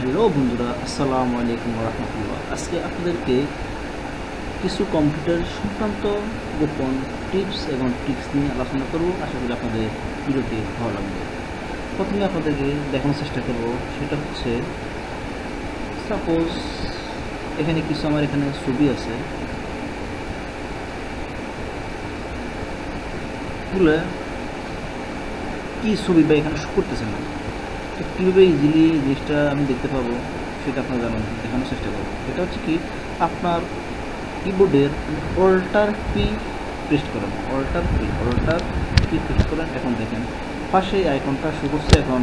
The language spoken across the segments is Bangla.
হ্যালো বন্ধুরা, আসসালামু আলাইকুম রহমতুল্লাহ। আজকে আপনাদেরকে কিছু কম্পিউটার সংক্রান্ত গোপন টিপস এবং ট্রিক্স নিয়ে আলোচনা করব। আশা করি আপনাদের ভিডিওটি ভালো লাগবে। প্রথমে আপনাদেরকে দেখানোর চেষ্টা করব, সেটা হচ্ছে সাপোজ এখানে কিছু আমার এখানে ছবি আছে, এগুলো কী ছবি বা এখানে শো করতেছে না, তো কীভাবে ইজিলি জিনিসটা আমি দেখতে পাবো সেটা আপনার দেখানোর চেষ্টা করবো। এটা হচ্ছে কি, আপনার কিবোর্ডের অল্টার পি প্রেস করেন, অল্টার কি প্রেস করেন। এখন দেখেন পাশে এই আইকনটা শো করছে। এখন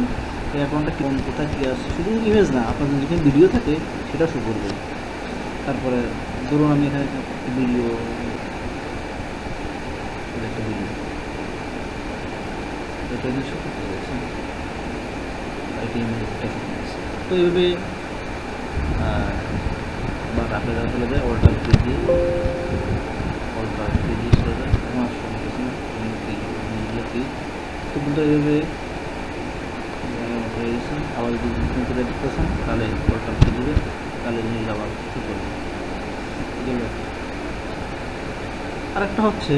এই আইকনটা কোন কোথায় কী আছে, শুধু ইমেজ না, আপনার যেখানে ভিডিও থাকে সেটা শো করবে। তারপরে ধরুন আমি এখানে একটা ভিডিও এটা শো করতে যাচ্ছি, তো এইভাবে আবার আপনারা চলে যায় অল্টার পি দিয়ে চলে যায়। আমার তো কিন্তু এইভাবে হয়ে গেছে। আবার যদি দেখতেছেন তাহলে অল্টার পি দিবে, তাহলে জিনিস আবার শুরু করবে। আরেকটা হচ্ছে,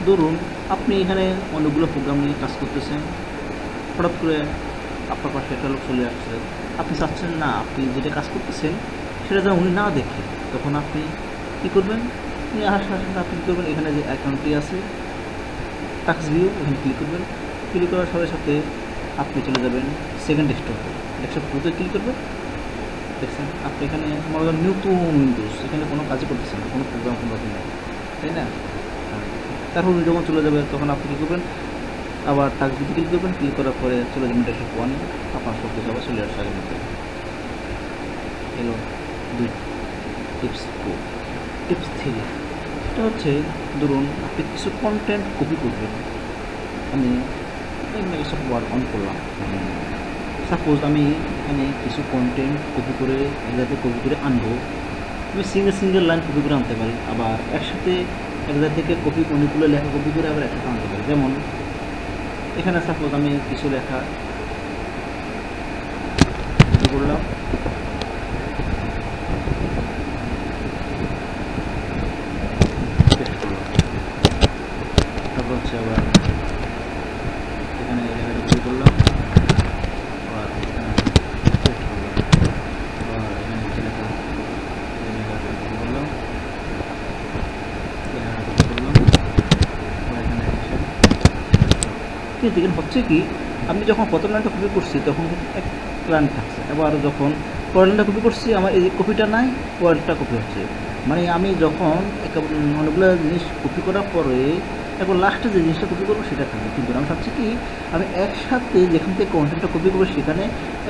ধরুন আপনি এখানে অনেকগুলো প্রোগ্রাম নিয়ে কাজ করতেছেন, হঠাৎ করে আপনার পাশে একটা লোক চলে আসছে, আপনি চাচ্ছেন না আপনি যেটা কাজ করতেছেন সেটা যেন উনি না দেখে। তখন আপনি কী করবেন, উনি আসার সাথে আপনি কী করবেন, এখানে যে অ্যাকাউন্টটি আছে টাস্ক ভিউ, এখানে ক্লিক করবেন। ক্লিক করার সাথে সাথে আপনি চলে যাবেন সেকেন্ড ডেস্কটপ টুতে ক্লিক করবেন। দেখছেন আপনি এখানে মনে করেন নতুন উইন্ডোজ, এখানে কোনো কাজই করতেছেন না, কোনো প্রোগ্রাম কোনো রকম নেই, তাই না? তারপর উনি যখন চলে যাবে তখন আপনি কী করবেন, আবার টাস্ক ভিউতে ক্লিক করবেন। ক্লিক করার পরে চলে যাবেন ডেস্কটপ 1, আপনার সব কিছু আবার চলে আসছে আগের মতো। এলো টিপস 2। টিপস 3 এটা হচ্ছে, ধরুন আপনি কিছু কন্টেন্ট কপি করবেন। আমি মাইক্রোসফট ওয়ার্ড অন করলাম, সাপোজ আমি এখানে কিছু কন্টেন্ট কপি করে আনবো। আমি সিঙ্গেল লাইন কপি করে আনতে পারি, আবার একসাথে এক জায়গা থেকে অনেকগুলো লেখা কপি করে আবার একসাথে আনতে পারি। যেমন এখানে সাপোজ আমি কিছু লেখা কপি করলাম, তারপর হচ্ছে আবার এখানে লেখাটা কপি করলাম, আবার এখানে পেস্ট করলাম, আবার এখানে কিছু লেখা কপি করলাম, লেখাটা কপি করলাম, আবার এখানে কিন্তু এখানে হচ্ছে কি, আমি যখন প্রথম লাইনটা কপি করছি তখন এক লাইন থাকছে, আবার যখন পরের লাইনটা কপি করছি আমার এই কপিটা নাই, পরেরটা কপি হচ্ছে। মানে আমি যখন অনেকগুলো জিনিস কপি করার পরে একবার লাস্টে যে জিনিসটা কপি করবো সেটা থাকবে। কিন্তু আমি ভাবছি কি, আমি একসাথে যেখান থেকে কন্টেন্টটা কপি করবো সেখানে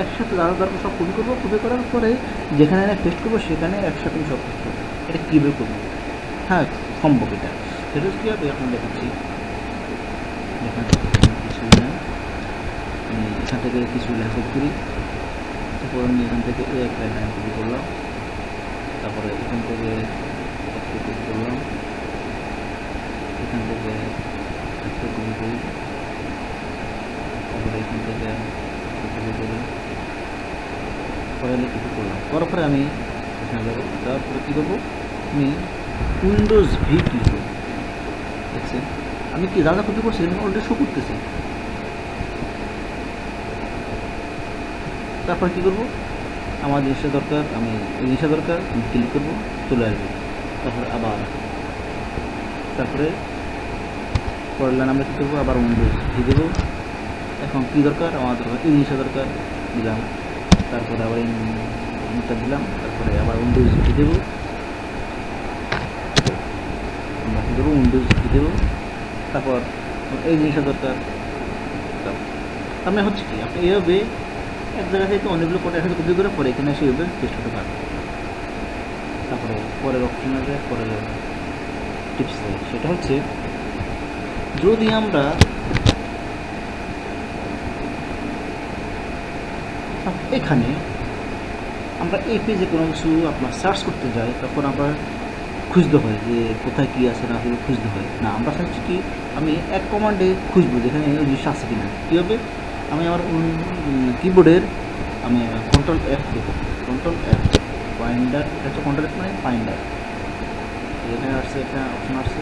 একসাথে দাঁড়া সব কপি করবো, কপি করার পরে যেখানে পেস্ট করবো সেখানে একসাথে আমি সব পেস্ট করবো। এটা কীভাবে করবো? হ্যাঁ, সম্ভব। এটা সেটা কীভাবে এখন দেখাচ্ছি। এখানে কিছুই না, আমি এখান থেকে কিছু লেখা কপি করি, তারপর আমি এখান থেকে এক লাইন কপি করলাম, তারপরে এখান থেকে একটু কপি করলাম, এখান থেকে একটু কপি করি, তারপরে এখান থেকে কপি করি, পরে আমি কপি করলাম। করার পরে আমি এখানে যাবো, যাওয়ার পরে কী করবো, আমি উইন্ডোজ ভি ক্লিক করবো। দেখছেন আমি কি যা কপি করছি অলরেডি শো করতেছি। তারপর কী করবো, আমার জিনিসটা দরকার, আমি এই জিনিসটা দরকার, আমি ক্লিক করবো, চলে আসবে। তারপরে পরের লাইন আমরা কী করবো, আবার উইন্ডোজ ভি দেবো। এখন কী দরকার, আমার দরকার এই জিনিসটা দরকার, দিলাম। তারপরে আবার ইনটা দিলাম, তারপরে আবার উইন্ডোজ ভি দেবো, আমরা কী দেবো, উইন্ডোজ ভি দেবো। তারপর এই জিনিসটা দরকার। তার হচ্ছে কি, আপনি এইভাবে এক জায়গা থেকে অনেকগুলো কোড একসাথে কপি করে পরে এখানে এসে এইভাবে পেস্ট করতে পারবেন। তারপরে পরের অপশন আছে, পরের টিপস আছে, সেটা হচ্ছে যদি আমরা এখানে এই পেজে কোনো কিছু আপনার সার্চ করতে যাই, তখন আমরা খুঁজতে হয় যে কোথায় কী আছে না আছে খুঁজতে হয় না। আমরা চাচ্ছি কি আমি এক কমান্ডে খুঁজবো যেখানে ওই জিনিসটা আছে কিনা। কী হবে, আমি আমার কিবোর্ডের আমি কন্ট্রোল F দেবো, কন্ট্রোল F ফাইন্ডার, এটা হচ্ছে কন্ট্রোল F মানে ফাইন্ডার। এখানে আসছে একটা অপশন আসছে,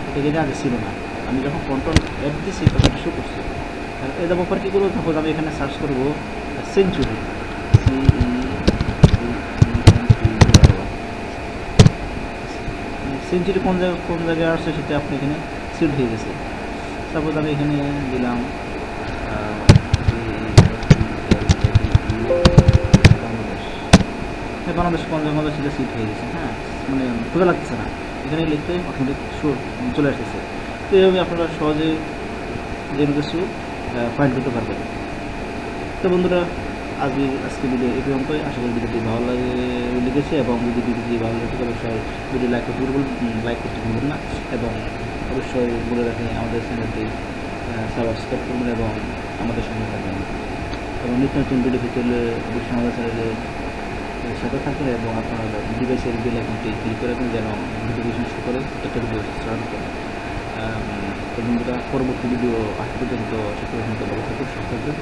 এটা কিন্তু আগে ছিল না। আমি যখন কন্ট্রোল F দিয়েছি তখন শো করছি। এই দেওয়ার পর কী করবো, সাপোজ আমি এখানে সার্চ করবো সেঞ্চুরি, সেঞ্চুরি কোন জায়গায় আসছে সেটা আপনি এখানে সিট হয়ে গেছে। সাপোজ আমি এখানে দিলাম বাংলাদেশ কোন জায়গায় সেটা সিট হয়ে গেছে। হ্যাঁ, মানে খোঁজা লাগতেছে না, এখানে লিখতে অটোমেটিক চলে আসতেছে। তো এইভাবে আপনারা সহজে যে কোনো কিছু ফাইন্ড করতে পারবেন। তো বন্ধুরা, আজকে ভিডিও এই পর্যন্তই। আশা করি ভিডিওটি ভালো লেগেছে, এবং যদি ভিডিওটি ভালো লেগে থাকে অবশ্যই ভিডিও লাইক করতে ভুলবেন না, এবং অবশ্যই বলে রাখেন আমাদের চ্যানেলটি সাবস্ক্রাইব করবেন এবং আমাদের সঙ্গে থাকবেন, এবং নিত্য নতুন ভিডিও পেতে হলে অবশ্যই আমাদের চ্যানেলের সাথে থাকবেন, এবং আপনার ডিভাইসের বেল আইকনটি ক্লিক করে রাখবেন যেন নোটিফিকেশন শো করে একটা ভিডিও স্টার্ট করে। তো বন্ধুরা, পরবর্তী ভিডিও আসা পর্যন্ত সে পর্যন্ত ভালো থাকুন, সুস্থ থাকবেন।